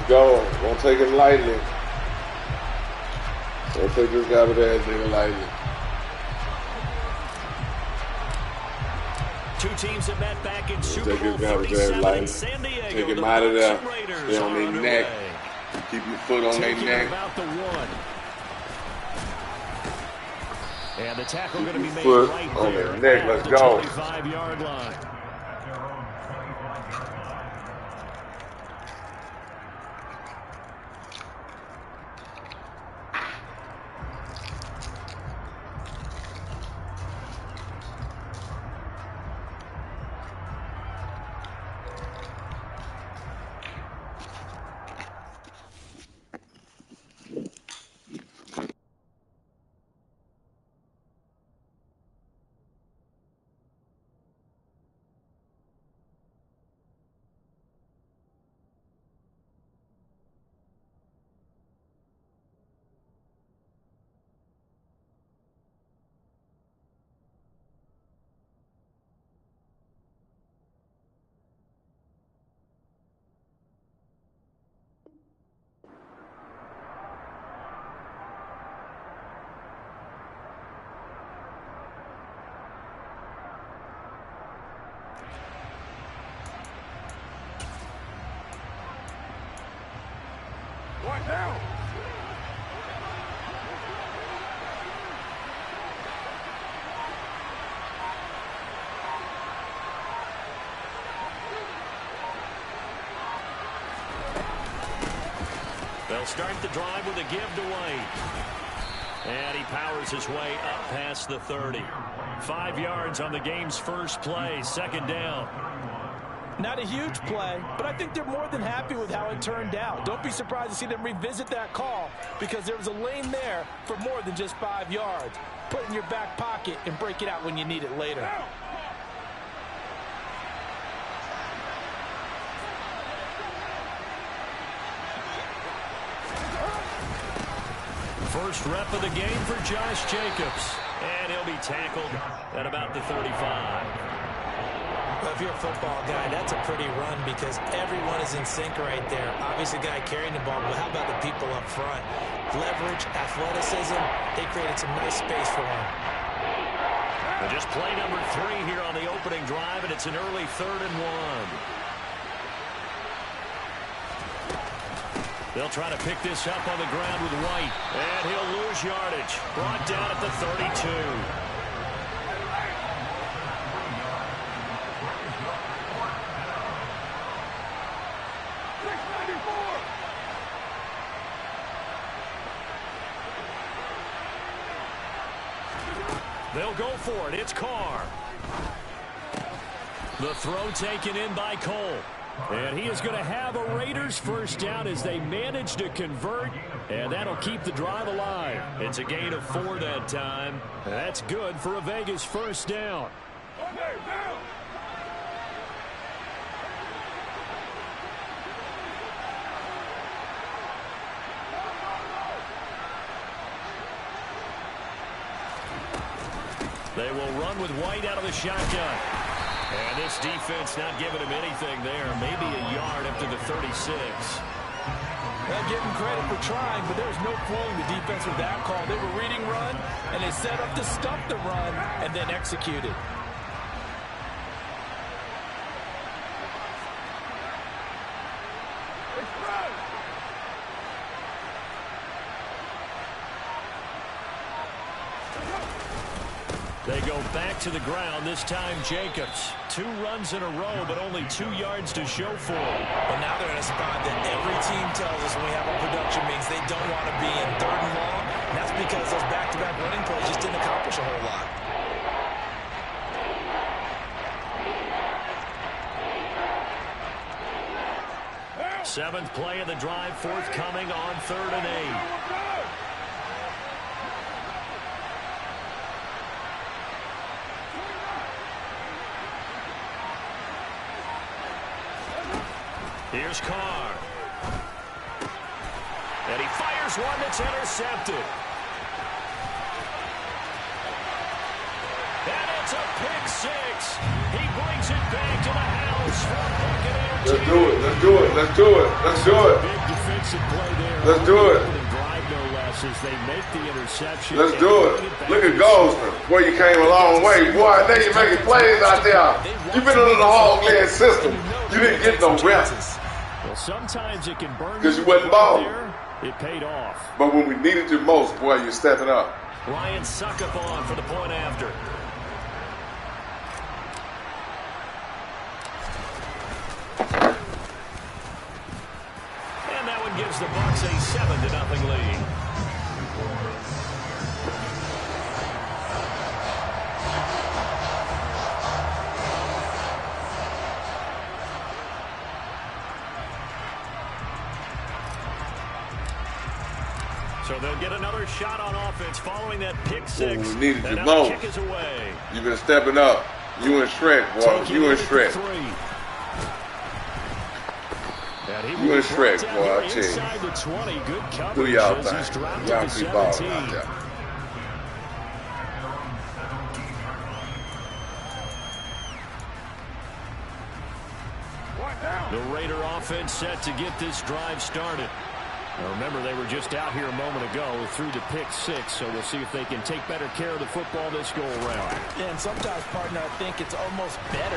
go. Don't take it lightly. Don't take this garbage ass nigga lightly. Two teams have met back in Super Bowl 37 in San Diego. Take him out of there. Stay on their neck. Keep your foot on their neck. About the one. And the tackle going to be made foot right on there their neck. Let's go. 25-yard line. They'll start the drive with a give to White. And he powers his way up past the 30. 5 yards on the game's first play, second down. Not a huge play, but I think they're more than happy with how it turned out. Don't be surprised to see them revisit that call because there was a lane there for more than just 5 yards. Put it in your back pocket and break it out when you need it later. First rep of the game for Josh Jacobs. And he'll be tackled at about the 35. Well, if you're a football guy, that's a pretty run because everyone is in sync right there. Obviously, the guy carrying the ball, but how about the people up front? Leverage, athleticism, they created some nice space for him. And just play number 3 here on the opening drive, and it's an early 3rd and 1. They'll try to pick this up on the ground with White. And he'll lose yardage. Brought down at the 32. They'll go for it. It's Carr. The throw taken in by Cole. And he is going to have a Raiders first down as they manage to convert, and that'll keep the drive alive. It's a gain of 4 that time. That's good for a Vegas first down. They will run with White out of the shotgun. And this defense not giving him anything there. Maybe a yard up to the 36. They'll give him credit for trying, but there's no fooling the defense with that call. They were reading run, and they set up to stop the run and then executed. They go back to the ground, this time Jacobs. 2 runs in a row, but only 2 yards to show for it. Well, now they're in a spot that every team tells us when we have a production means they don't want to be in 3rd and long. And that's because those back-to-back running plays just didn't accomplish a whole lot. Seventh play of the drive forthcoming on 3rd and 8. Here's Carr. And he fires one that's intercepted. And it's a pick 6. He brings it back to the house. Let's do it. Let's do it. Let's do it. Let's do it. Impressive play there. Let's do it. Drive no less as they make the interception. Let's do it. Look at Goldston, where you came a long way. Boy, now you're making plays out there. You've been under the hog-led system. You didn't get no reps. Well, sometimes it can burn because you wasn't balling. It paid off. But when we needed you most, boy, you're stepping up. Ryan Suckup on for the point after. And that one gives the Bucs a 7-0 lead. So they'll get another shot on offense following that pick six. Well, we needed you most. most. Kick is away. You've been stepping up. You and Shrek, boy. You and Shrek. You and Shrek, boy, I tell you. Do y'all thing. Y'all keep balling out there. The Raider offense set to get this drive started. Now remember, they were just out here a moment ago through the pick six, so we'll see if they can take better care of the football this go-around. Yeah, and sometimes, partner, I think it's almost better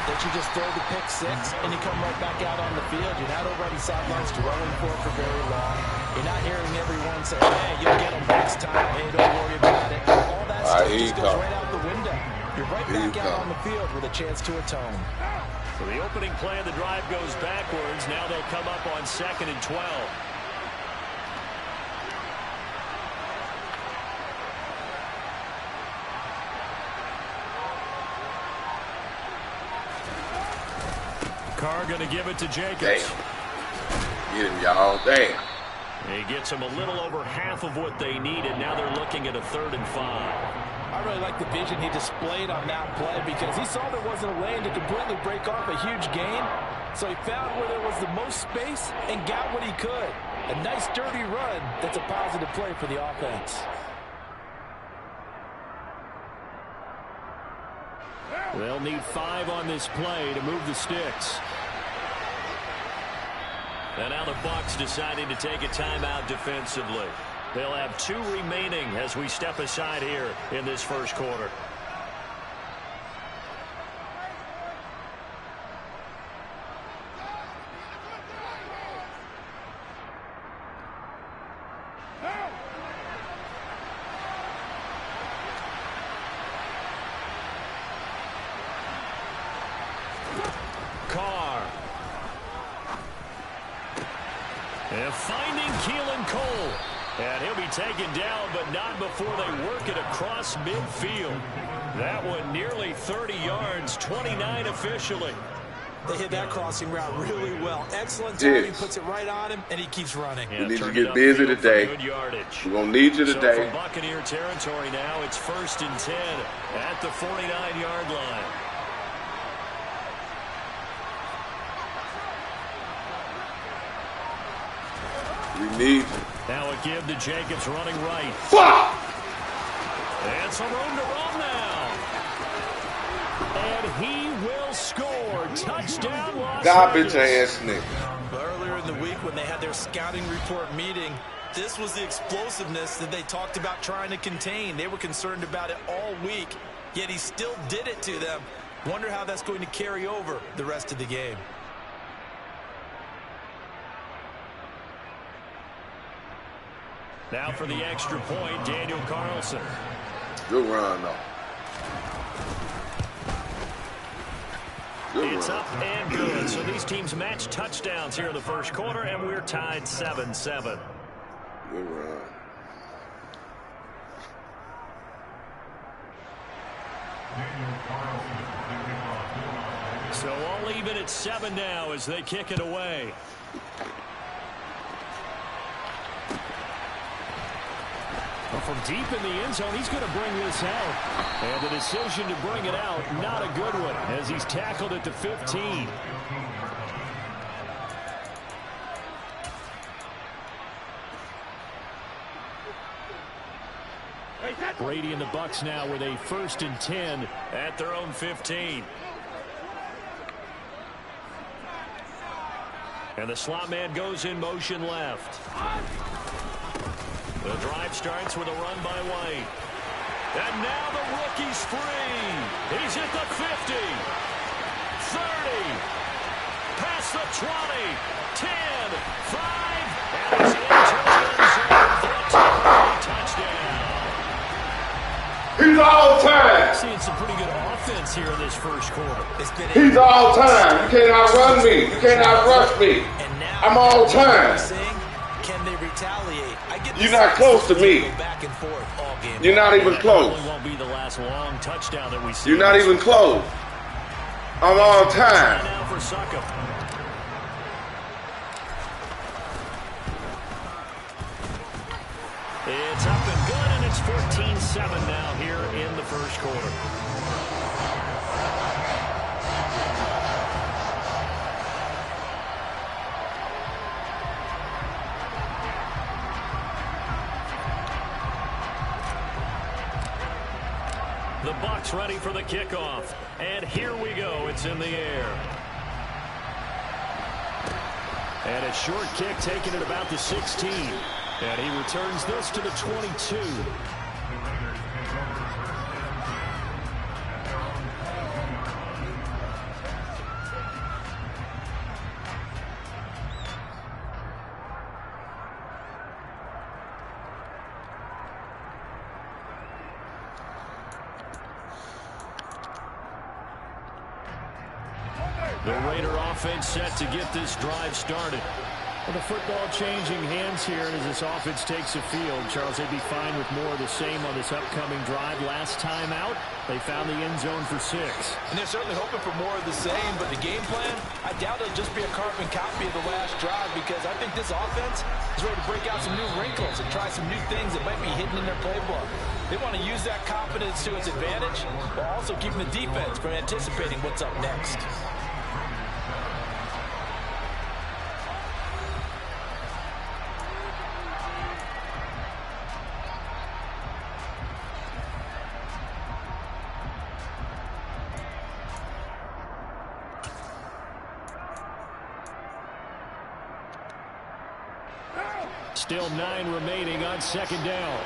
that you just throw the pick six and you come right back out on the field. You're not over on the sidelines dwelling for very long. You're not hearing everyone say, hey, you'll get them next time. Hey, don't worry about it. All that stuff just goes right out the window. You're right back out on the field with a chance to atone. So the opening play of the drive goes backwards. Now they'll come up on 2nd and 12. Carr going to give it to Jacobs. Damn. Get him, y'all. Damn. He gets them a little over half of what they needed. Now they're looking at a 3rd and 5. I really like the vision he displayed on that play because he saw there wasn't a lane to completely break off a huge gain. So he found where there was the most space and got what he could. A nice, dirty run that's a positive play for the offense. They'll need 5 on this play to move the sticks. And now the Bucs deciding to take a timeout defensively. They'll have 2 remaining as we step aside here in this first quarter. Carr. And finding Keelan Cole. And he'll be taken down, but not before they work it across midfield. That one nearly 30 yards, 29 officially. They hit that crossing route really well. Excellent timing, puts it right on him, and he keeps running. We need to get busy today. We're going to need you today. So from Buccaneer territory now, it's 1st and 10 at the 49-yard line. We need. Now a give to Jacobs running right. Fuck! And some room to run now. And he will score. Touchdown, Las Garbage Vegas. ass nigga. Earlier in the week when they had their scouting report meeting, this was the explosiveness that they talked about trying to contain. They were concerned about it all week, yet he still did it to them. Wonder how that's going to carry over the rest of the game. Now for the extra point, Daniel Carlson. Good run, though. It's up and good. So these teams match touchdowns here in the first quarter, and we're tied 7-7. Good run. So all even at 7 now as they kick it away. Well, from deep in the end zone, he's going to bring this out. And the decision to bring it out, not a good one, as he's tackled at the 15. Brady and the Bucs now with a 1st and 10 at their own 15. And the slot man goes in motion left. The drive starts with a run by White. And now the rookie's free. He's at the 50. 30. Past the 20. 10. 5. And he's into the end zone for a touchdown. He's all time. Seeing some pretty good offense here in this first quarter. He's all time. You can't outrun me. You can't outrush me. I'm all time. Can they retaliate? You're not close to me. You're not even close. Won't be the last long touchdown that we see. You're not even close. I'm all time. Now for Suckup. It's up and good, and it's 14-7 now here in the first quarter. The Bucs ready for the kickoff. And here we go. It's in the air. And a short kick taken at about the 16. And he returns this to the 22. The Raider offense set to get this drive started. Well, the football changing hands here as this offense takes the field. Charles, they'd be fine with more of the same on this upcoming drive. Last time out, they found the end zone for 6. And they're certainly hoping for more of the same, but the game plan, I doubt it'll just be a carbon copy of the last drive, because I think this offense is ready to break out some new wrinkles and try some new things that might be hidden in their playbook. They want to use that confidence to its advantage, while also keeping the defense from anticipating what's up next. Still 9 remaining on second down.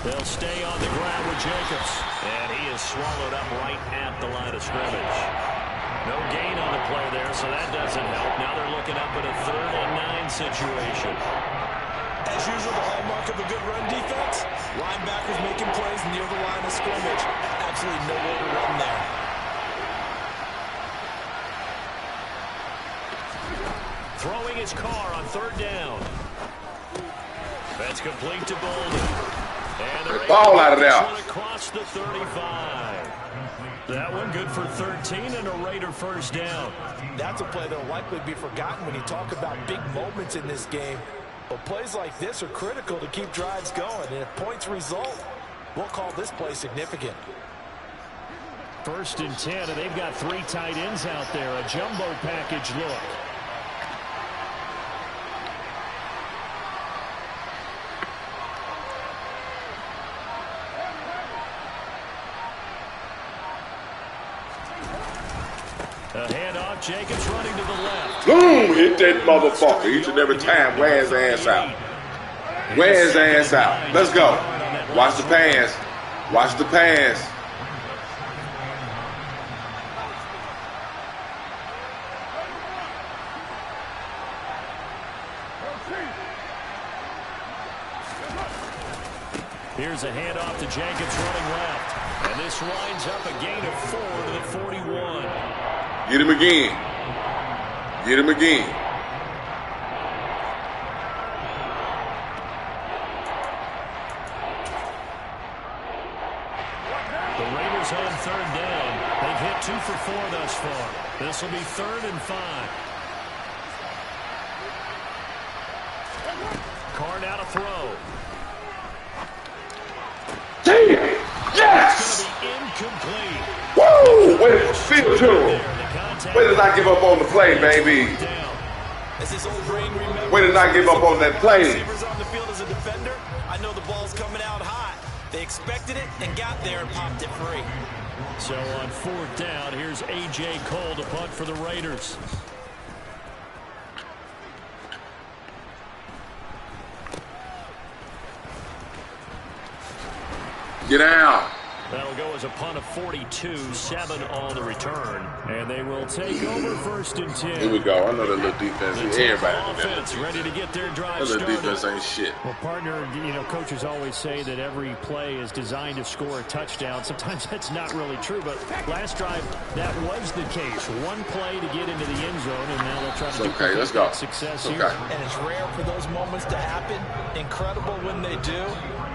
They'll stay on the ground with Jacobs. And he is swallowed up right at the line of scrimmage. No gain on the play there, so that doesn't help. Now they're looking up at a 3rd and 9 situation. As usual, the hallmark of a good run defense, linebackers making plays near the line of scrimmage. Absolutely nowhere to run there. Throwing his car on 3rd down. That's complete to Bolden. And the ball out of there. Across the 35. That one good for 13 and a Raider first down. That's a play that will likely be forgotten when you talk about big moments in this game. But plays like this are critical to keep drives going. And if points result, we'll call this play significant. 1st and 10, and they've got 3 tight ends out there. A jumbo package look. A handoff, Jacobs running to the left. Boom! Hit that motherfucker each and every time. Wear his ass out. Wear his ass out. Let's go. Watch the pass. Watch the pass. Here's a handoff to Jacobs running left. And this winds up a gain of 4 to the 41. Get him again. Get him again. The Raiders on 3rd down. They've hit 2 for 4 thus far. This will be 3rd and 5. Carr now to throw. Damn! Yes! It's going to be incomplete. Woo! Way to feel to him. Way to not give up on the play, baby. Way to not give up on that play. Receivers on the field as a defender, I know the ball's coming out hot. They expected it and got there and popped it free. So on 4th down, here's A.J. Cole to punt for the Raiders. Get out. That'll go as a punt of 42, 7 on the return. And they will take over 1st and 10. Here we go. I know that little defense. Everybody offense ready to get their drive started. That little defense ain't shit. Well, partner, you know, coaches always say that every play is designed to score a touchdown. Sometimes that's not really true, but last drive, that was the case. One play to get into the end zone, and now they'll try to duplicate that success here. And it's rare for those moments to happen. Incredible when they do.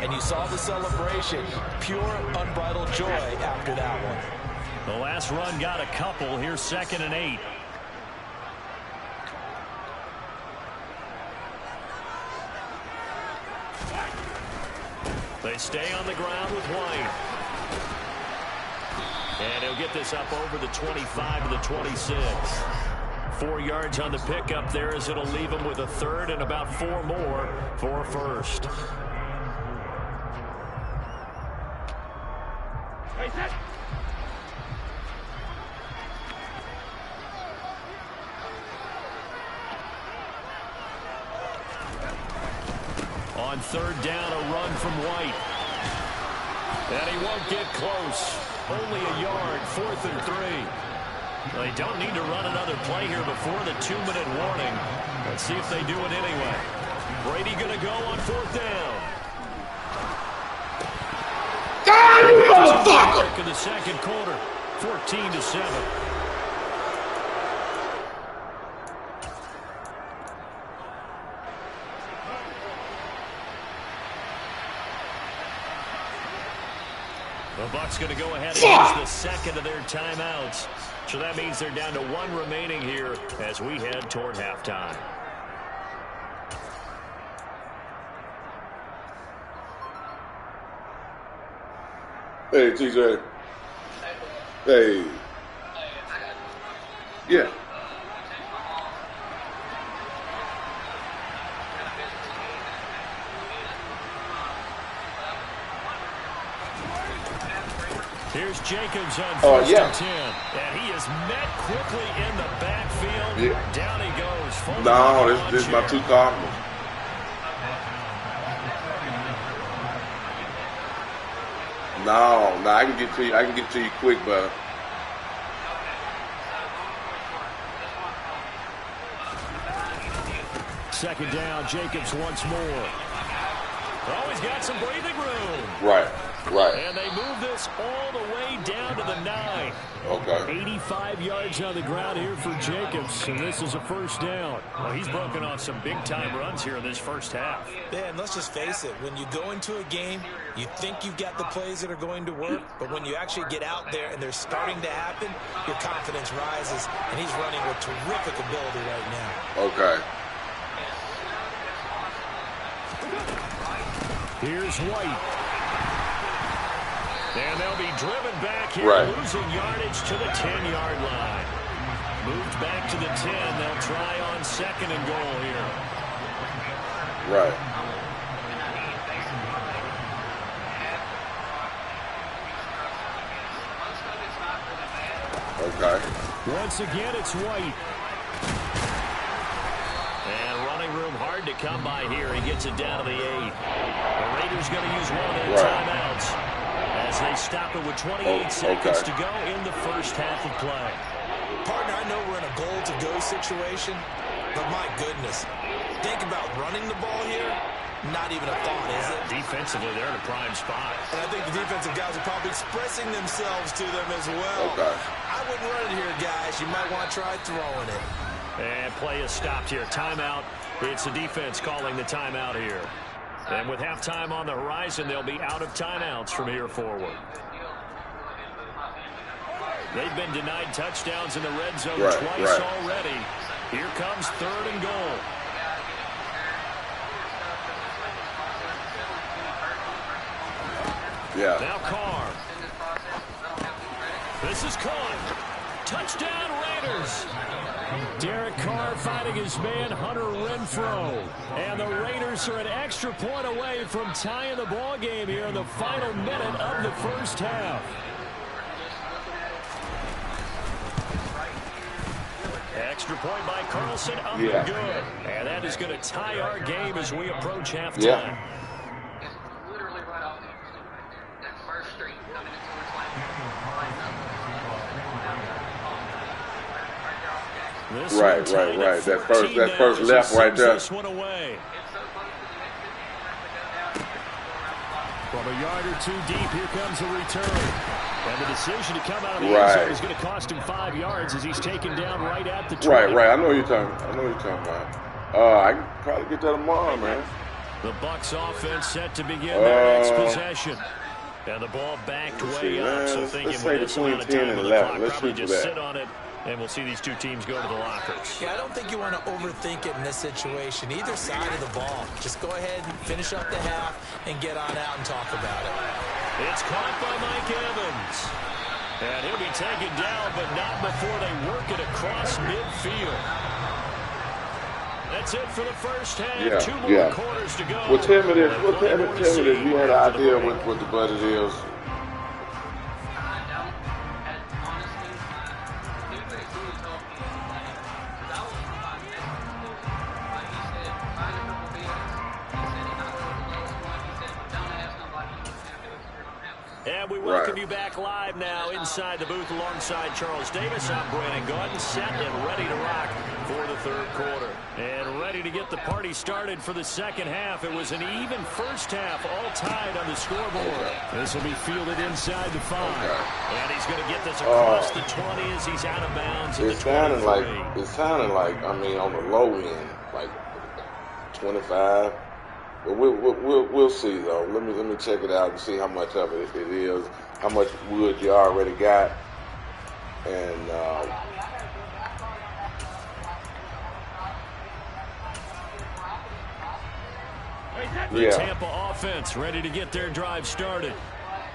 And you saw the celebration. Pure, unbridled joy after that one. The last run got a couple. Here's 2nd and 8. They stay on the ground with White. And he'll get this up over the 25 to the 26. 4 yards on the pickup there as it'll leave him with a 3rd and about 4 more for a 1st. On 3rd down, a run from White. And he won't get close. Only a yard, 4th and 3. They don't need to run another play here before the 2-minute warning. Let's see if they do it anyway. Brady going to go on 4th down. Motherfucker! In the 2nd quarter, 14-7. The Bucs going to go ahead and use the 2nd of their timeouts. So that means they're down to 1 remaining here as we head toward halftime. Hey, TJ. Hey. Yeah. Here's Jacobs on 1st and 10. And he is met quickly in the backfield. Yeah. Down he goes. No, this is my 2 Cardinals. No, I can get to you. I can get to you quick, brother. Second down, Jacobs once more. Oh, he's got some breathing room. Right. And they move this all the way down to the 9. Okay. 85 yards on the ground here for Jacobs, and this is a 1st down. Well, he's broken off some big-time runs here in this 1st half. Yeah, and let's just face it. When you go into a game, you think you've got the plays that are going to work, but when you actually get out there and they're starting to happen, your confidence rises, and he's running with terrific ability right now. Okay. Here's White. And they'll be driven back here, losing yardage to the 10-yard line. Moved back to the 10. They'll try on 2nd and goal here. Right. Okay. Once again, it's White. And running room hard to come by here. He gets it down to the 8. The Raiders going to use one of their timeouts as they stop it with 28 seconds to go in the 1st half of play. Partner, I know we're in a goal-to-go situation, but my goodness, think about running the ball here. Not even a thought, is it? Defensively, they're in a prime spot. And I think the defensive guys are probably expressing themselves to them as well. Okay. I wouldn't run it here, guys. You might want to try throwing it. And play is stopped here. Timeout. It's the defense calling the timeout here. And with halftime on the horizon, they'll be out of timeouts from here forward. They've been denied touchdowns in the red zone twice already. Here comes 3rd and goal. Yeah. Now Carr. This is caught. Touchdown Raiders. Derek Carr fighting his man, Hunter Renfrow. And the Raiders are an extra point away from tying the ball game here in the final minute of the first half. Extra point by Carlson, up and good. And that is going to tie our game as we approach halftime. Yeah. Right. That first left right there. From a yard or two deep, here comes a return. And the decision to come out of the end zone is going to cost him 5 yards as he's taken down right at the 20. Right. I know what you're talking about. I can probably get that tomorrow, man. The Bucs offense set to begin their next possession. And the ball backed way up, so thinking with this amount of time on the clock, probably just sit on it. And we'll see these two teams go to the lockers. Yeah, I don't think you want to overthink it in this situation. Either side of the ball. Just go ahead and finish up the half and get on out and talk about it. It's caught by Mike Evans. And he'll be taken down, but not before they work it across midfield. That's it for the first half. Two more quarters to go. Well, tell me this. You had an idea what the budget is. And we welcome you back live now inside the booth alongside Charles Davis. I'm Brandon Gordon, set and ready to rock for the third quarter. And ready to get the party started for the second half. It was an even first half, all tied on the scoreboard. This will be fielded inside the 5. And he's going to get this across the 20 as he's out of bounds at the 23. It sounded like, I mean, on the low end, like 25. But we'll see though. Let me check it out and see how much of it is, how much wood you already got, and the Tampa offense ready to get their drive started.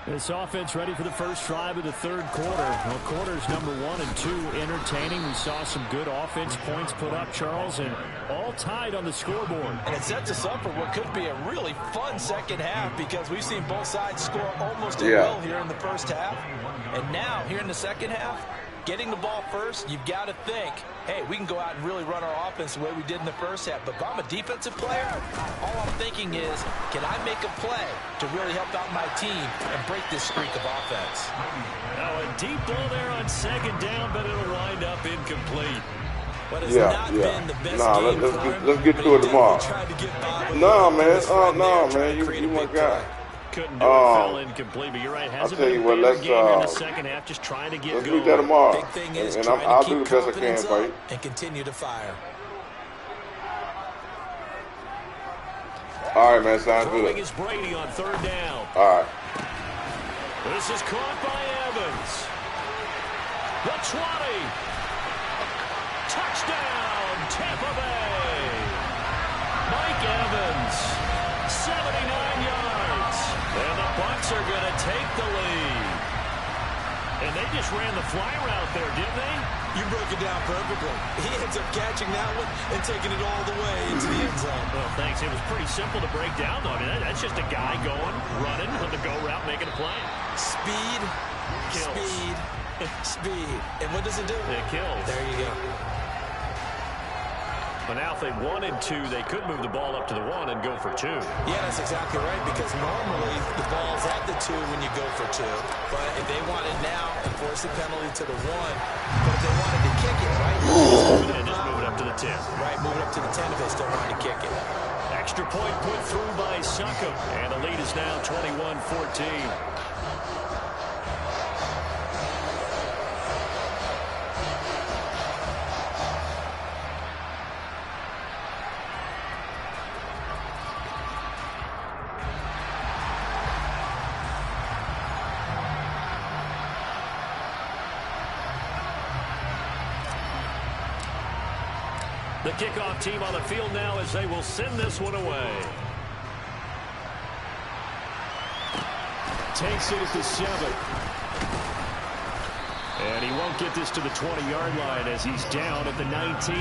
This offense ready for the first drive of the third quarter. Well, quarters number 1 and 2 entertaining. We saw some good offense points put up, Charles, and all tied on the scoreboard. And it sets us up for what could be a really fun second half because we've seen both sides score almost at will here in the first half. And now, here in the second half, getting the ball first, you've got to think, hey, we can go out and really run our offense the way we did in the first half. But if I'm a defensive player, all I'm thinking is, can I make a play to really help out my team and break this streak of offense? Now a deep ball there on second down, but it'll wind up incomplete. But it's not been the best game for him. Let's get to it tomorrow. No, man, you my guy. Couldn't do it, fell incomplete, but you're right. Hasn't been a fair game in the second half, just trying to get going. Let's meet that tomorrow. Big thing is and trying I'll to do keep the best I can confidence for you. up and continue to fire. All right, man, sounds Throwing good. is Brady on third down. All right. This is caught by Evans. The 20. Touchdown, Tampa Bay. Mike Evans, 79 yards. And the Bucs are going to take the lead. And they just ran the fly route there, didn't they? You broke it down perfectly. He ends up catching that one and taking it all the way into the end zone. Well, thanks. It was pretty simple to break down, though. I mean, that's just a guy going, running on the go route, making a play. Speed, Kills. speed, speed. And what does it do? It kills. There you go. But now if they wanted to, they could move the ball up to the 1 and go for 2. Yeah, that's exactly right, because normally the ball's at the 2 when you go for 2. But if they want it now, enforce the penalty to the 1. But if they wanted to kick it, right? And just move it up to the 10. Right, move it up to the 10 if they still want to kick it. Extra point put through by Succop. And the lead is now 21-14. The kickoff team on the field now as they will send this one away. Takes it at the 7. And he won't get this to the 20-yard line as he's down at the 19.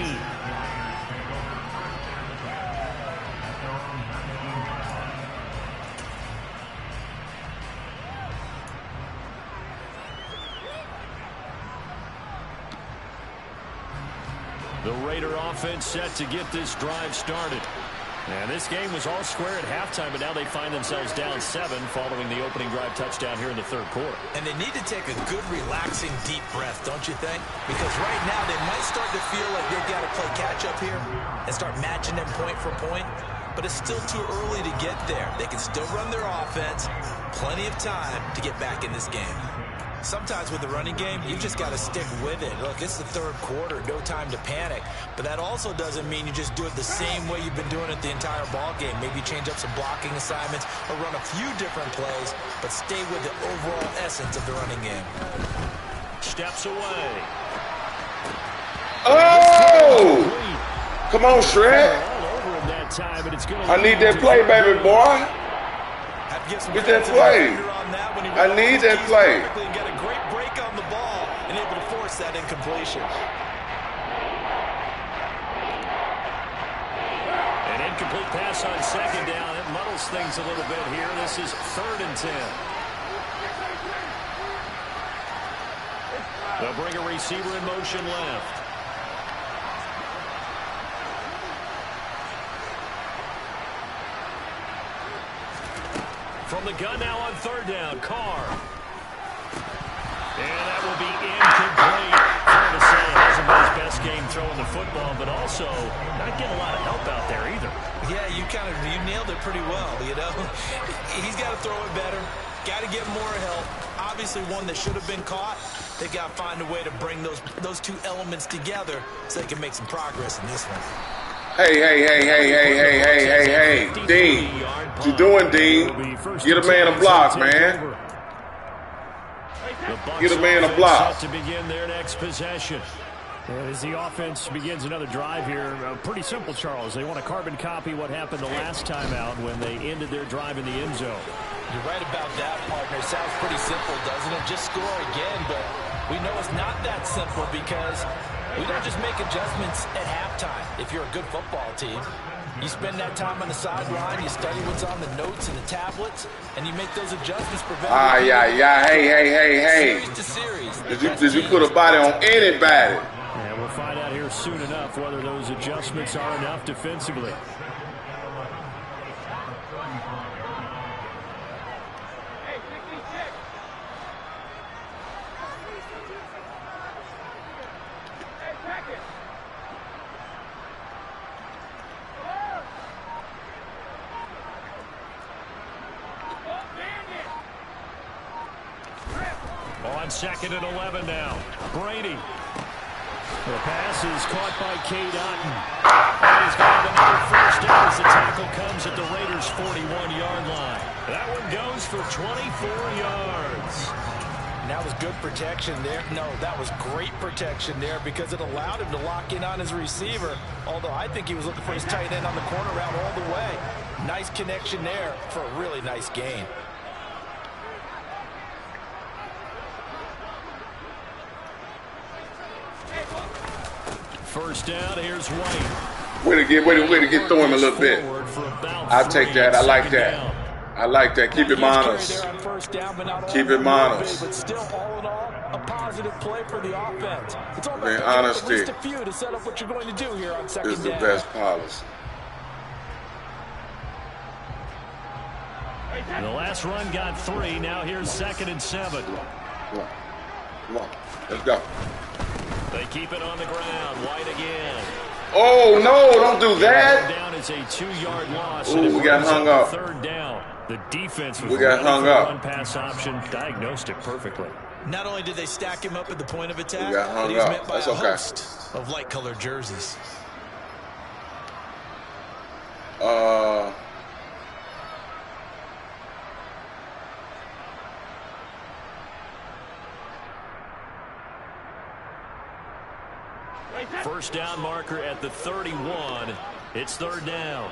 The Raider offense set to get this drive started. And this game was all square at halftime, but now they find themselves down 7 following the opening drive touchdown here in the third quarter. And they need to take a good, relaxing, deep breath, don't you think? Because right now they might start to feel like they've got to play catch-up here and start matching them point for point. But it's still too early to get there. They can still run their offense. Plenty of time to get back in this game. Sometimes with the running game, you just got to stick with it. Look, it's the third quarter, no time to panic. But that also doesn't mean you just do it the same way you've been doing it the entire ball game. Maybe change up some blocking assignments or run a few different plays, but stay with the overall essence of the running game. Steps away. Oh! Come on, Shred. I need that play, baby boy. Get that play. I need that play. And get a great break on the ball and able to force that incompletion. An incomplete pass on second down. It muddles things a little bit here. This is 3rd and 10. They'll bring a receiver in motion left. From the gun now on 3rd down, Carr. And that will be incomplete. Fair to say, it hasn't been his best game throwing the football, but also not getting a lot of help out there either. Yeah, you nailed it pretty well, you know. He's got to throw it better. Got to get more help. Obviously one that should have been caught. They got to find a way to bring those two elements together so they can make some progress in this one. Hey, Dean. What you doing, Dean? Get a man a block, man. Get a man a block. To begin their next possession. As the offense begins another drive here, pretty simple, Charles. They want to carbon copy what happened the last time out when they ended their drive in the end zone. You're right about that, partner. Sounds pretty simple, doesn't it? Just score again, but we know it's not that simple because we don't just make adjustments at halftime. If you're a good football team, you spend that time on the sideline, you study what's on the notes and the tablets, and you make those adjustments. Hey. Series to series. Did you put a body on anybody? And we'll find out here soon enough whether those adjustments are enough defensively. On 2nd and 11 now. Brady. The pass is caught by Cade Otton. And he's got another first down as the tackle comes at the Raiders' 41-yard line. That one goes for 24 yards. And that was good protection there. No, that was great protection there because it allowed him to lock in on his receiver. Although I think he was looking for his tight end on the corner route all the way. Nice connection there for a really nice gain. First down, here's White. Way to get through him a little bit. I'll take that. I like that. I like that. Keep it honest. Keep it honest. But still, all in all, a positive play for the offense. It's all about honesty. at least a few to set up what you're going to do here on second down. This is the best policy. The last run got 3. Now here's 2nd and 7. Come on. Let's go. They keep it on the ground. White again. Oh, no, don't do that. Down is a 2-yard loss. Ooh, we got hung up. 3rd down. The defense was one pass option, diagnosed it perfectly. Not only did they stack him up at the point of attack, but he was met by a host of light-colored jerseys. First down marker at the 31. It's 3rd down.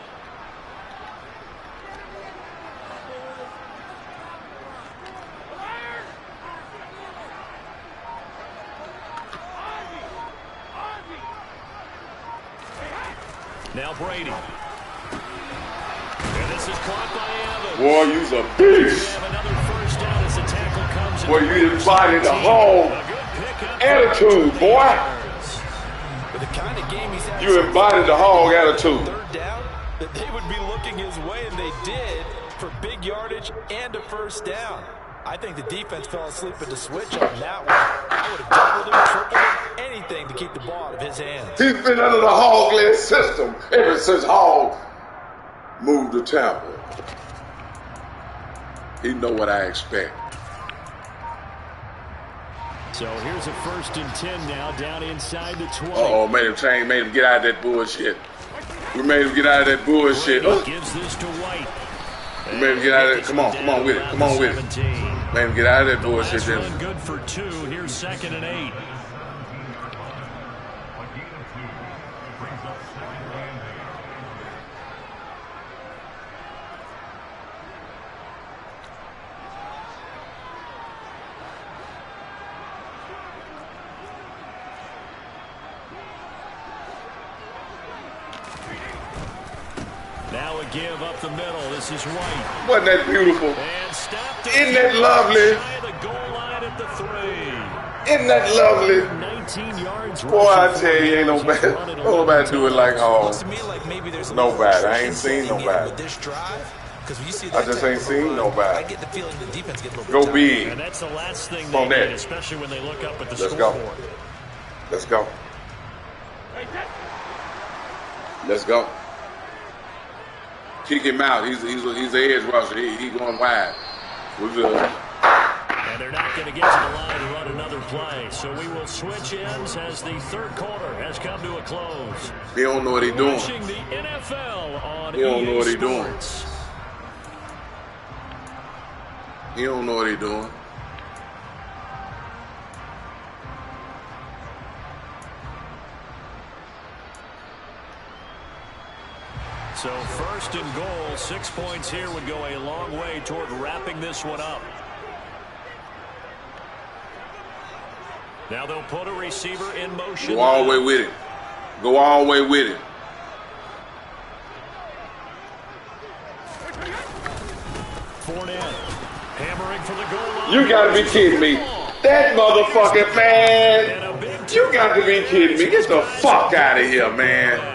Now Brady. And this is caught by Evans. Boy, you's a beast. Another first down as the tackle comes in. Boy, you invited the whole attitude, boy. With the kind of game he's had, You embodied the hog attitude. third down, that they would be looking his way, and they did, for big yardage and a first down. I think the defense fell asleep at the switch on that one. I would have doubled him, tripled him, anything to keep the ball out of his hands. He's been under the hog-led system ever since Hog moved to Tampa. He know what I expect. So here's a 1st and 10 now, down inside the 20. Uh-oh, made him change, made him get out of that bullshit. We made him get out of that bullshit. Gives this to White. We made him get out of that. Come on with it. Come on with it. Made him get out of that bullshit. Last run good for 2. Here's 2nd and 8. Now a give up the middle. This is White. Wasn't that beautiful? And stopped. Isn't that lovely? The goal line at the 3. Isn't that lovely? 19 yards. Boy, I tell you, ain't nobody, nobody do it like Hog. Looks to me like maybe there's a Nobody. little I ain't seen nobody. with this drive. Because when you see I that just type ain't of seen run, nobody. I get the feeling the defense get a little Go bit big. And that's the last thing On they that. did, especially when they look up at the Let's go. scoreboard. Let's go. Let's go. Kick him out. He's an edge rusher. He going wide. We're good. And they're not going to get to the line to run another play. So we will switch ends as the third quarter has come to a close. He don't know what he's doing. Watching the NFL on He don't know EA what he's doing. Sports. He don't know what he's doing. So 1st and goal, 6 points here would go a long way toward wrapping this one up. Now they'll put a receiver in motion. Go all the way with it. Go all the way with it. Fournette hammering for the goal line. You gotta be kidding me. That motherfucking man. You got to be kidding me. Get the fuck out of here, man.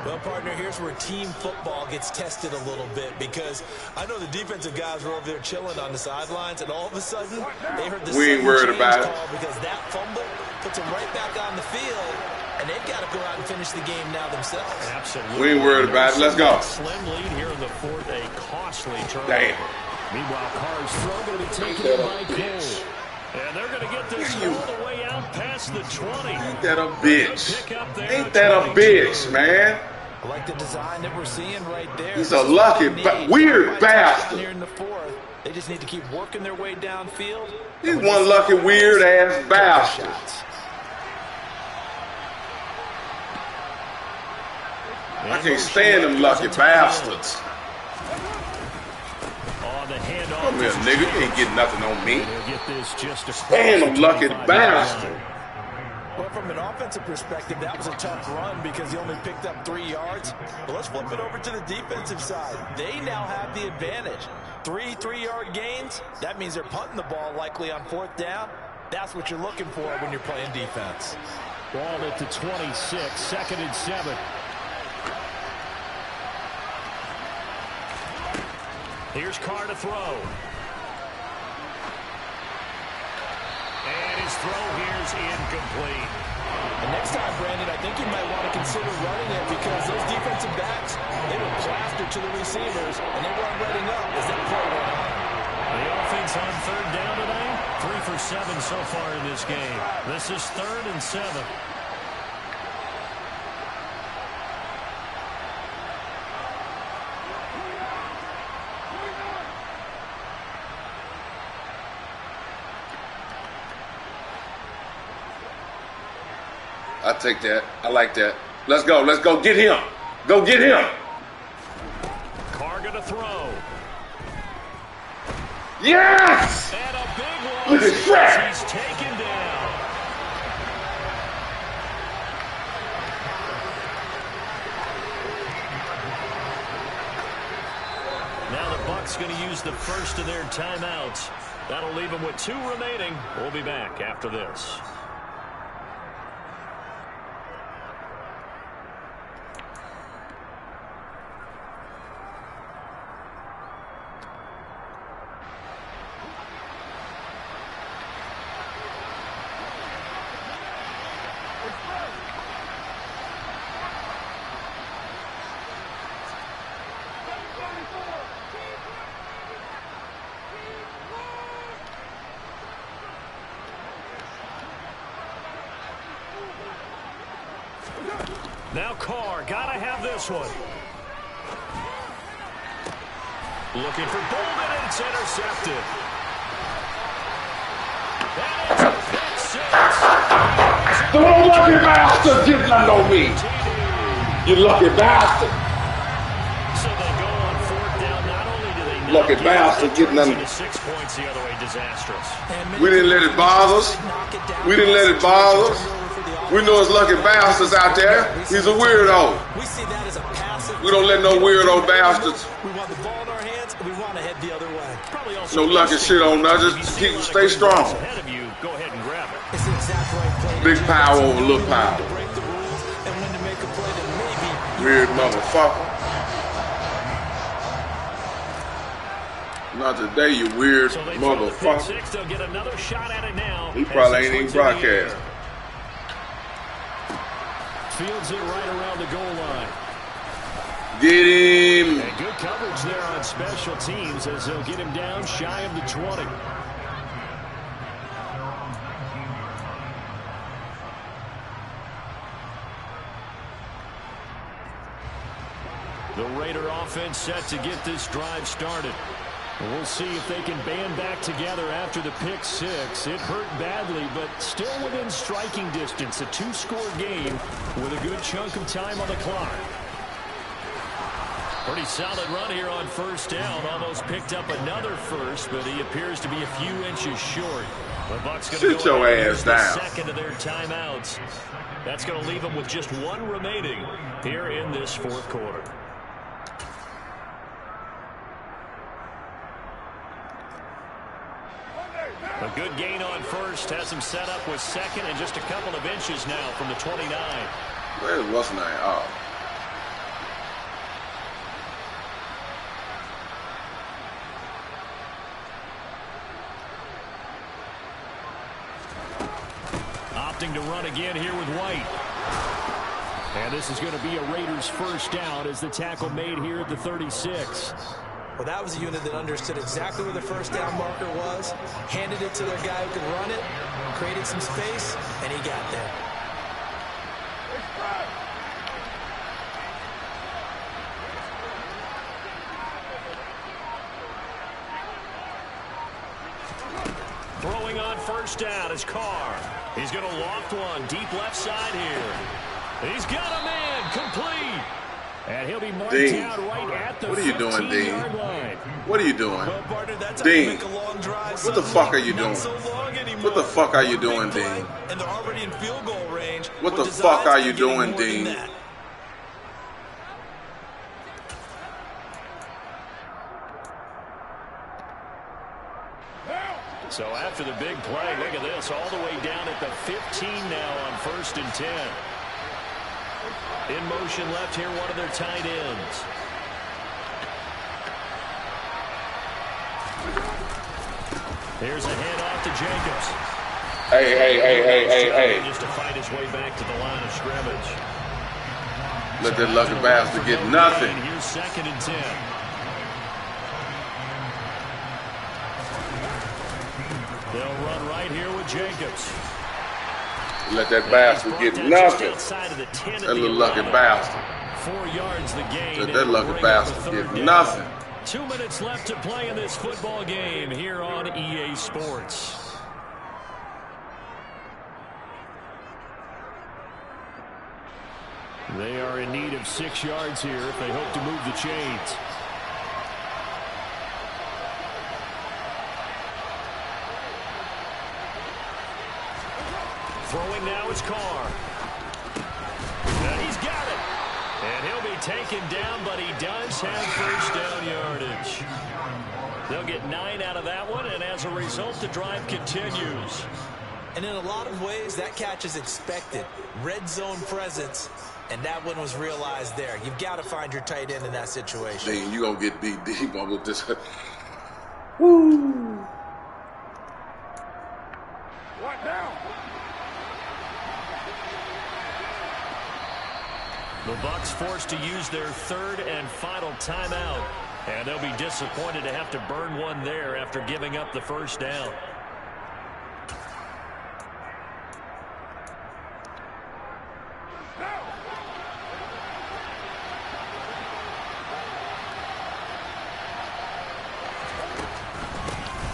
Well, partner, here's where team football gets tested a little bit because I know the defensive guys were over there chilling on the sidelines, and all of a sudden they heard the We ain't worried change about it. call because that fumble puts them right back on the field, and they've got to go out and finish the game now themselves. Absolutely. We ain't worried about it. Let's go. Slim lead here in the 4th, a costly turnover. Damn. Meanwhile, Carr's throw going to be taken in by Cole. And they're going to get this all the way out past the 20. Ain't that a bitch? Ain't that a bitch, man? I like the design that we're seeing right there. He's a lucky, weird bastard. Here in the 4th, they just need to keep working their way downfield. He's one lucky, weird-ass bastard. I can't stand them lucky bastards. Come here, nigga. You ain't getting nothing on me. Stand them lucky bastard. Well, from an offensive perspective, that was a tough run because he only picked up 3 yards. But let's flip it over to the defensive side. They now have the advantage. 3 3-yard gains. That means they're punting the ball likely on 4th down. That's what you're looking for when you're playing defense. Ball at the 26, 2nd and 7. Here's Carr to throw. And his throw here's incomplete. And next time, Brandon, I think you might want to consider running it because those defensive backs, they were plastered to the receivers, and they weren't letting up as that play went on. The offense on 3rd down today, 3 for 7 so far in this game. This is 3rd and 7. I take that. I like that. Let's go. Let's go. Get him. Go get him. Carr gonna throw. Yes! And a big one. Look at Shrek. He's taken down. Bucs going to use the first of their timeouts. That'll leave them with 2 remaining. We'll be back after this. Now Carr, gotta have this one. Looking for Bolden, and it's intercepted. That is a pick six. The little lucky bastard did not know me. You lucky bastard. So they go on 4th down. Not only do they not lucky bastard getting them. 6 points the other way, disastrous. We didn't let it bother us. We didn't let it bother us. We know it's lucky bastards out there. He's a weirdo. We see that as a passive. We don't let no weirdo bastards. We want the ball in our hands, and we want to head the other way. No lucky shit on us. Just keep stay strong. Ahead of you, go ahead and grab it. It's the exact right play. Big power over little power. To break the rules and when to make a play that maybe Weird motherfucker. Not today, you weird motherfucker. They'll get another shot at it now. He probably ain't even broadcast. Fields it right around the goal line. Get him. And good coverage there on special teams as they'll get him down shy of the 20. The Raider offense set to get this drive started. We'll see if they can band back together after the pick 6. It hurt badly, but still within striking distance. A 2-score game with a good chunk of time on the clock. Pretty solid run here on 1st down. Almost picked up another first, but he appears to be a few inches short. The Bucs going to go ahead and use the second of their timeouts. That's going to leave them with just 1 remaining here in this 4th quarter. A good gain on 1st, has him set up with 2nd and just a couple of inches now from the 29. Where's what's name? Oh. Opting to run again here with White. And this is going to be a Raiders 1st down as the tackle made here at the 36. Well, that was a unit that understood exactly where the 1st down marker was, handed it to their guy who could run it, created some space, and he got there. Throwing on 1st down is Carr. He's going to loft one deep left side here. He's got a man complete. And he'll be marked down right at the 15-yard line. What are you doing? Well, partner, that's Dean, how you make a long drive. what the fuck are you doing? So what the fuck are you doing, Dean? And they're already in field goal range. What the fuck are you doing, Dean? So after the big play, look at this, all the way down at the 15 now on 1st and 10. In motion left here, one of their tight ends. Here's a handoff to Jacobs. Hey. Just to fight his way back to the line of scrimmage. Let that lucky bastard get nothing. Here's 2nd and 10. They'll run right here with Jacobs. Let that bastard get nothing. That little lucky bastard. 4 yards the gain. Let that lucky bastard get nothing. 2 minutes left to play in this football game here on EA Sports. They are in need of 6 yards here if they hope to move the chains. Throwing now is Carr. And he's got it. And he'll be taken down, but he does have 1st down yardage. They'll get 9 out of that one, and as a result, the drive continues. And in a lot of ways, that catch is expected. Red zone presence, and that one was realized there. You've got to find your tight end in that situation. Then you're going to get beat deep on with this. Woo! What now? The Bucs forced to use their third and final timeout. And they'll be disappointed to have to burn one there after giving up the first down.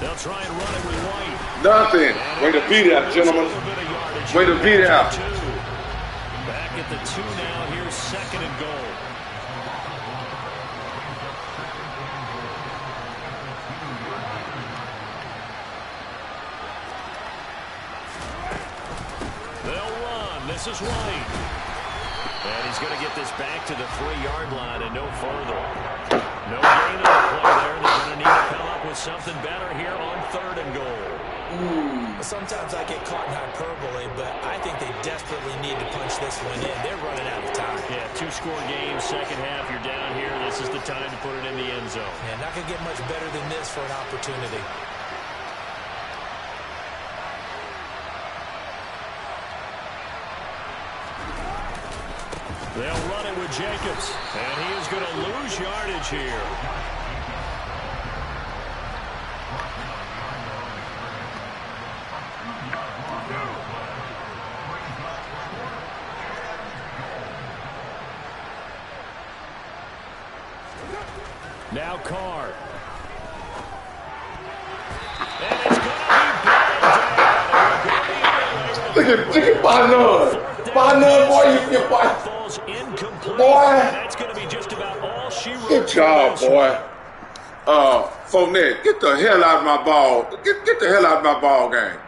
They'll try and run it with White. Nothing. Way to beat out, gentlemen. Way to beat out. Back at the 2 now. Here's 2nd and goal. This is White. And he's going to get this back to the 3-yard line and no further. No gain on the play there. They're going to need to come up with something better here on 3rd and goal. Sometimes I get caught in hyperbole, but I think they desperately need to punch this one in. They're running out of time. Yeah, 2-score game, second half. You're down here. This is the time to put it in the end zone. Yeah, not going to get much better than this for an opportunity. They'll run it with Jacobs, and he is going to lose yardage here. Now Carr. And it's going to be Look at Bonan. Bonan, boy, you get by. Incomplete. Boy. That's going to be just about all she wrote. Good job, boy. Fournette, get the hell out of my ball. Get the hell out of my ball game.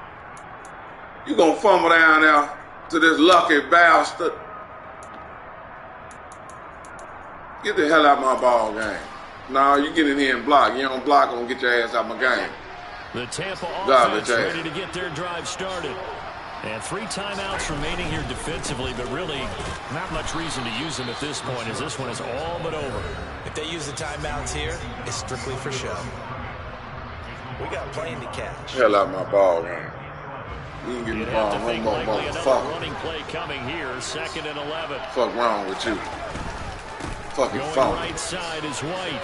You gonna fumble down there to this lucky bastard. Get the hell out of my ball game. No, you get in here and block. You don't block, I'm gonna get your ass out of my game. The Tampa offense ready to get their drive started. And 3 timeouts remaining here defensively, but really not much reason to use them at this point as this one is all but over. If they use the timeouts here, it's strictly for show. We got playing to catch. Hell out of my ball game. You can get the ball no more, motherfucker. Running play coming here, 2nd and 11. Fuck wrong with you? Fucking going phone. Right side is White.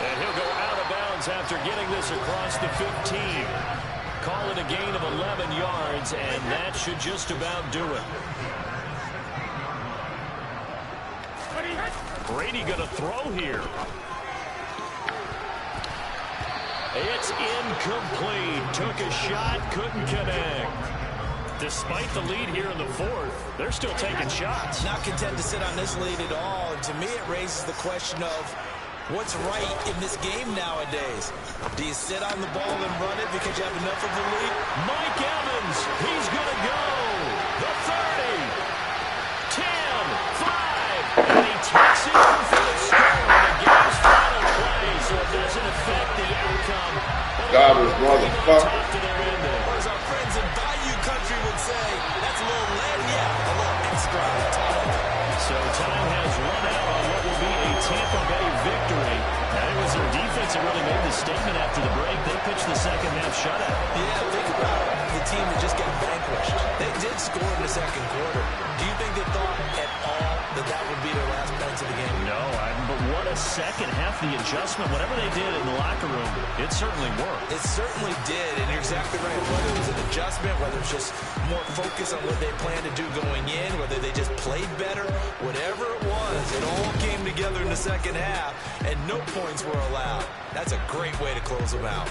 And he'll go out of bounds after getting this across the 15. Call it a gain of 11 yards, and that should just about do it. Brady going to throw here. It's incomplete. Took a shot, couldn't connect. Despite the lead here in the 4th, they're still taking shots. Not content to sit on this lead at all. And to me, it raises the question of what's right in this game nowadays. Do you sit on the ball and run it because you have enough of a lead? Mike Evans, he's going to go. The 30, 10, 5, and he takes it for the score in the game's final play, so it doesn't affect the outcome. Garbage motherfucker. As our friends in Bayou Country would say, that's a little lagna, a little extra time. So time has run out on what will be a Tampa Bay victory. And it was their defense that really made the statement after the break. They pitched the second half shutout. Yeah, think about the team that just got vanquished. They did score in the 2nd quarter. Do you think they thought at all that that would be their last points of the game? No, but what a second half. The adjustment, whatever they did in the locker room, it certainly worked. It certainly did, and you're exactly right. Whether it was an adjustment, whether it's just more focus on what they planned to do going in, whether they just played better, whatever it was, it all came together in the second half, and no points were allowed. That's a great way to close them out.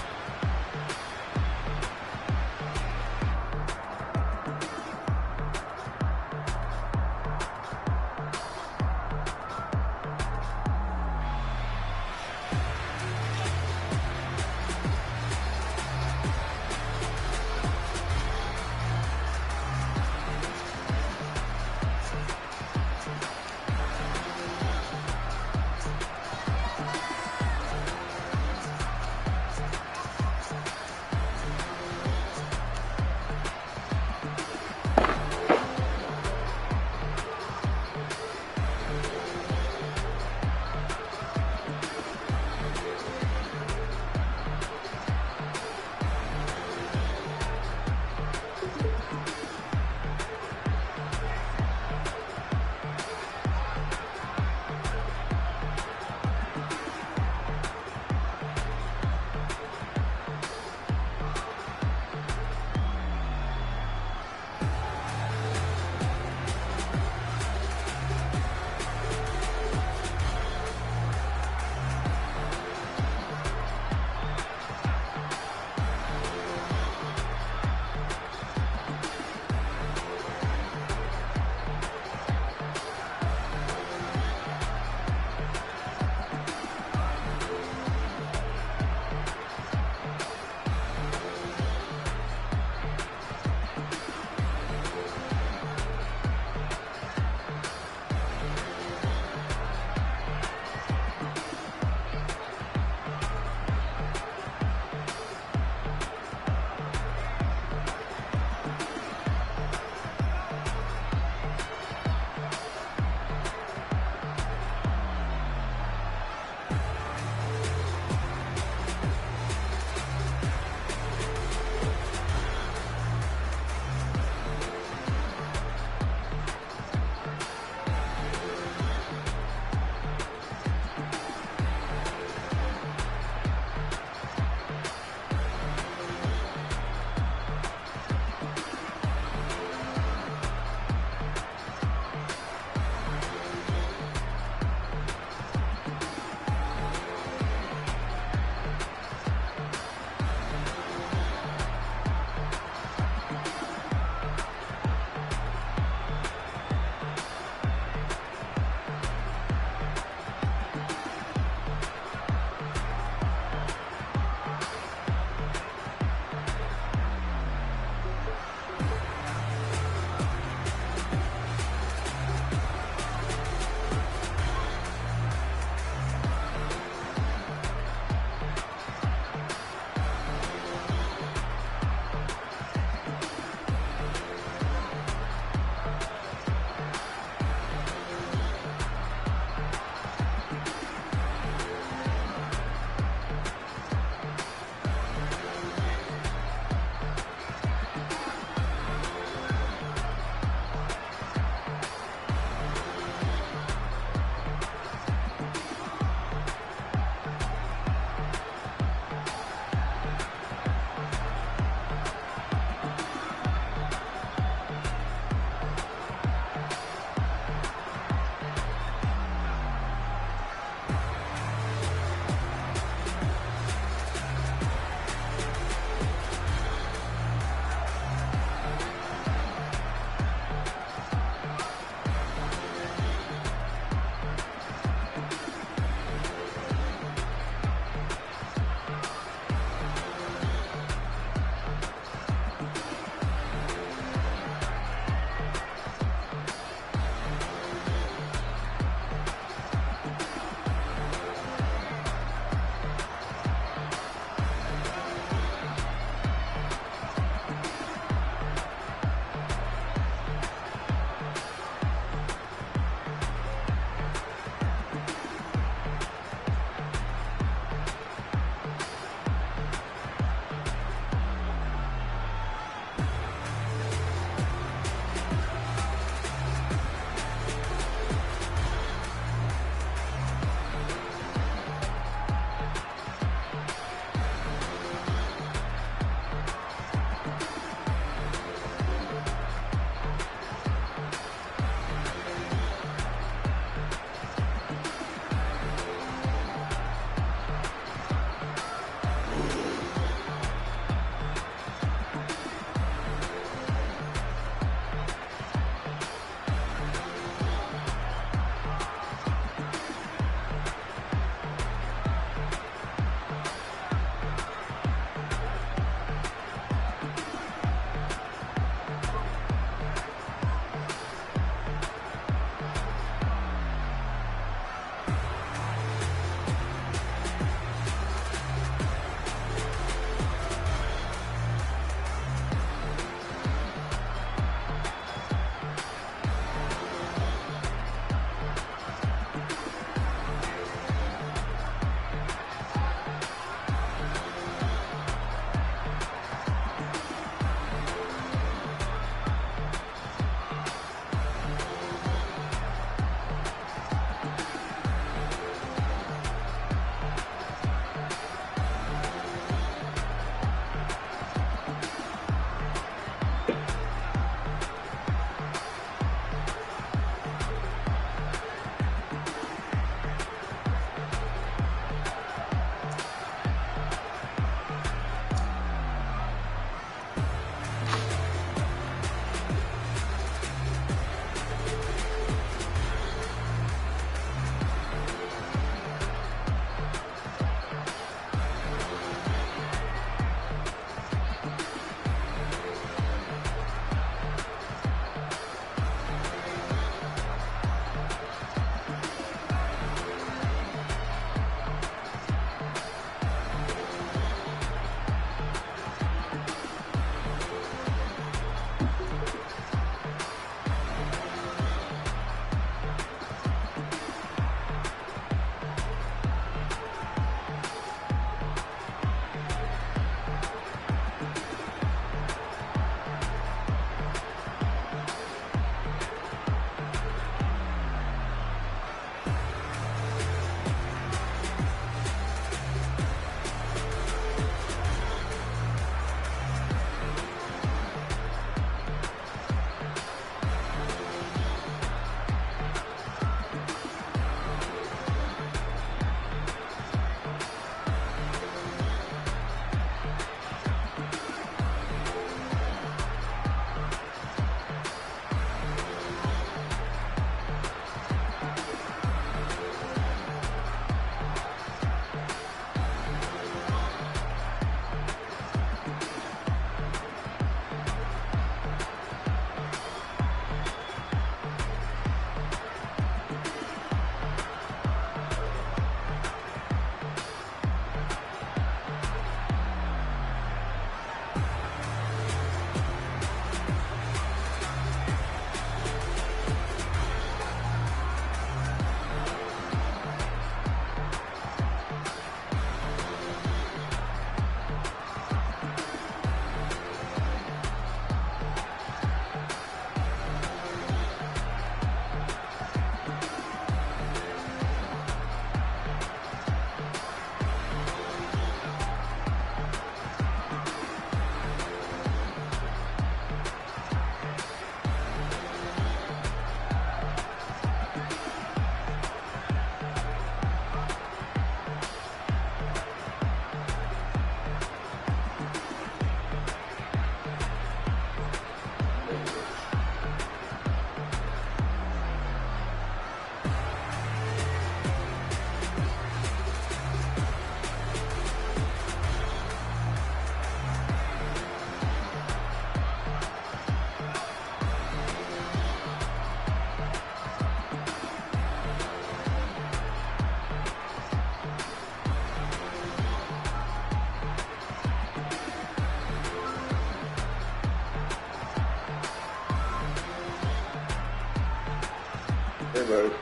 baby.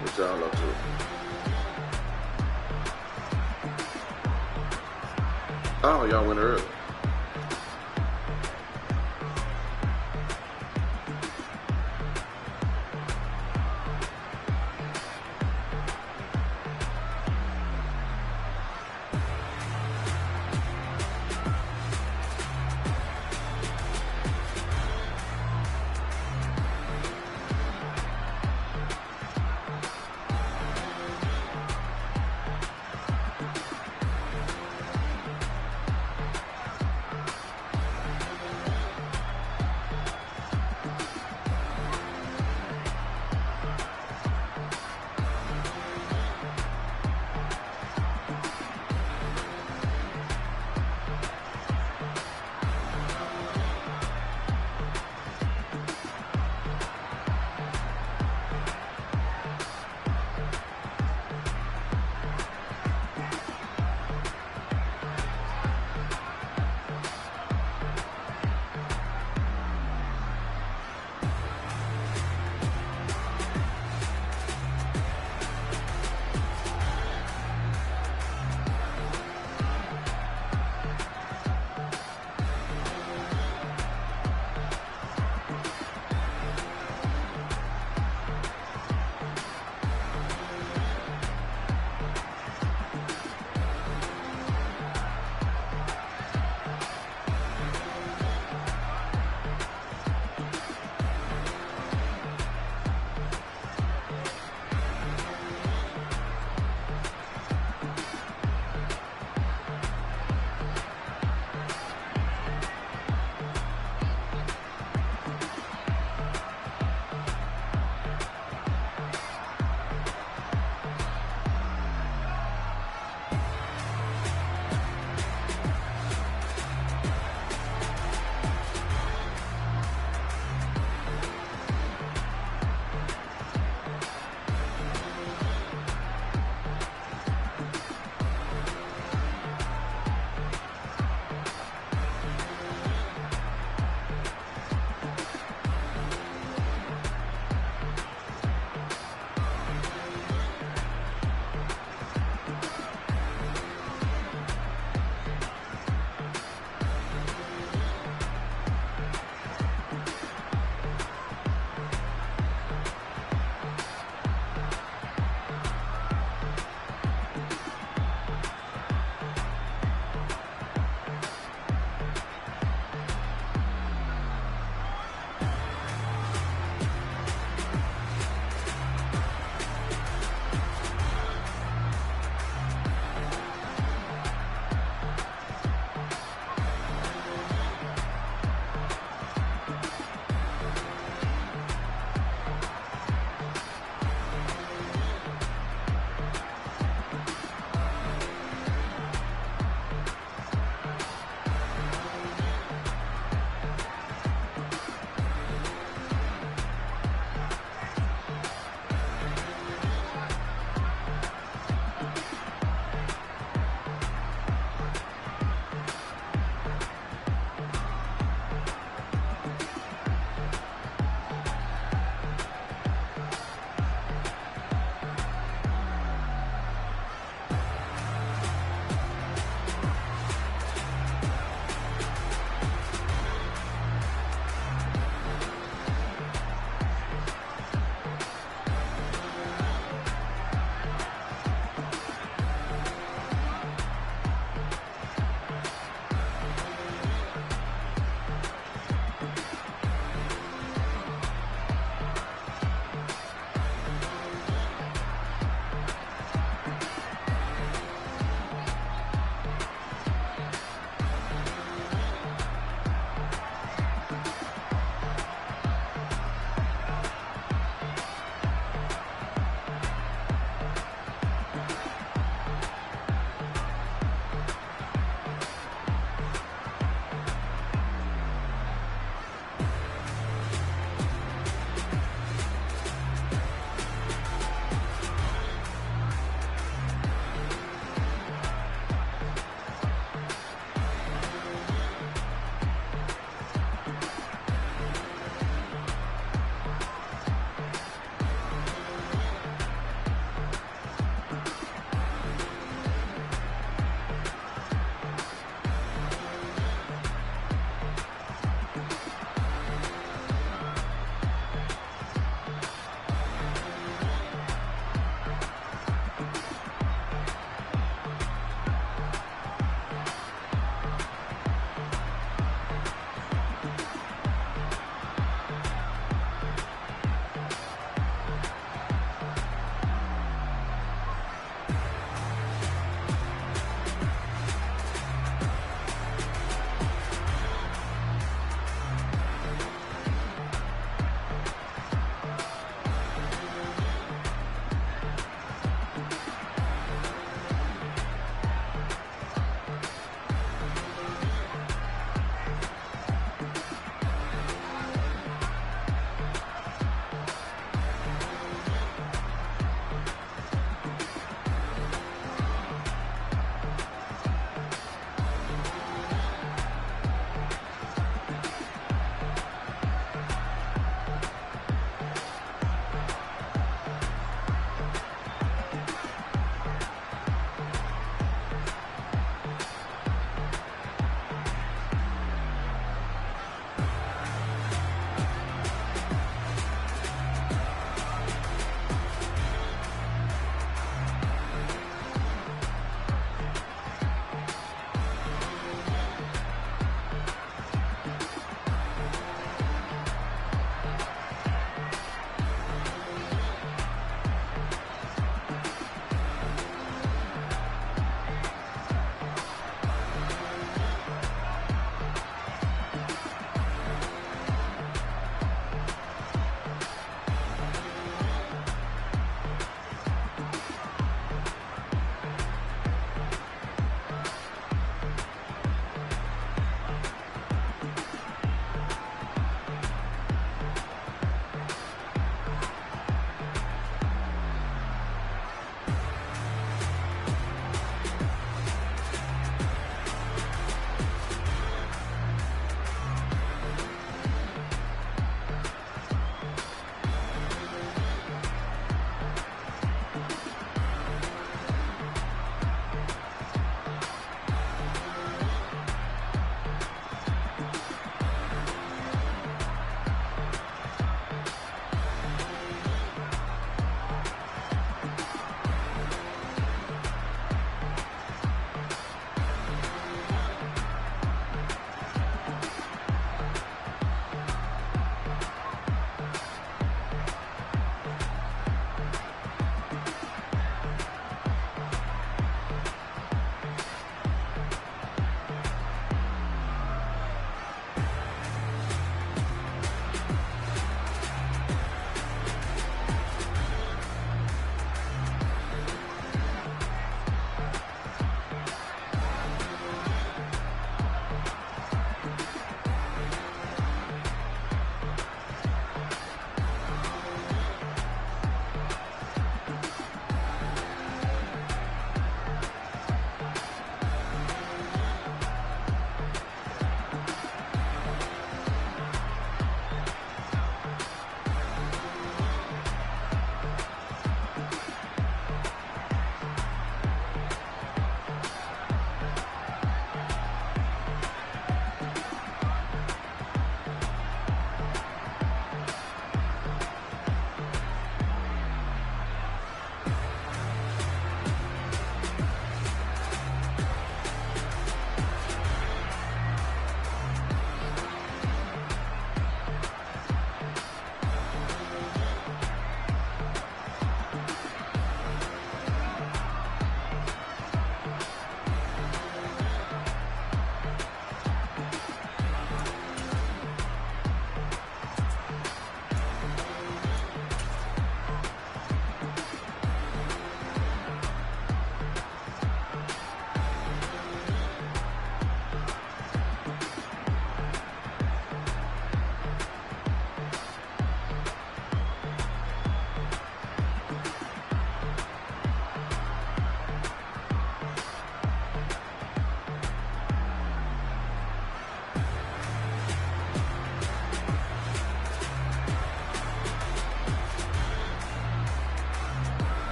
What y'all up to? Oh, y'all went early.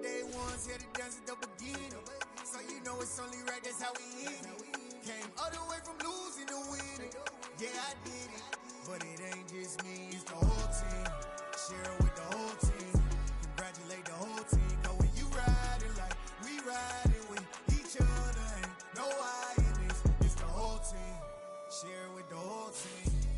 day ones, here to dance at the beginning. So you know it's only right, that's how we hit it. Came all the way from losing to winning. Yeah, I did it, but it ain't just me, it's the whole team. Share it with the whole team. Congratulate the whole team.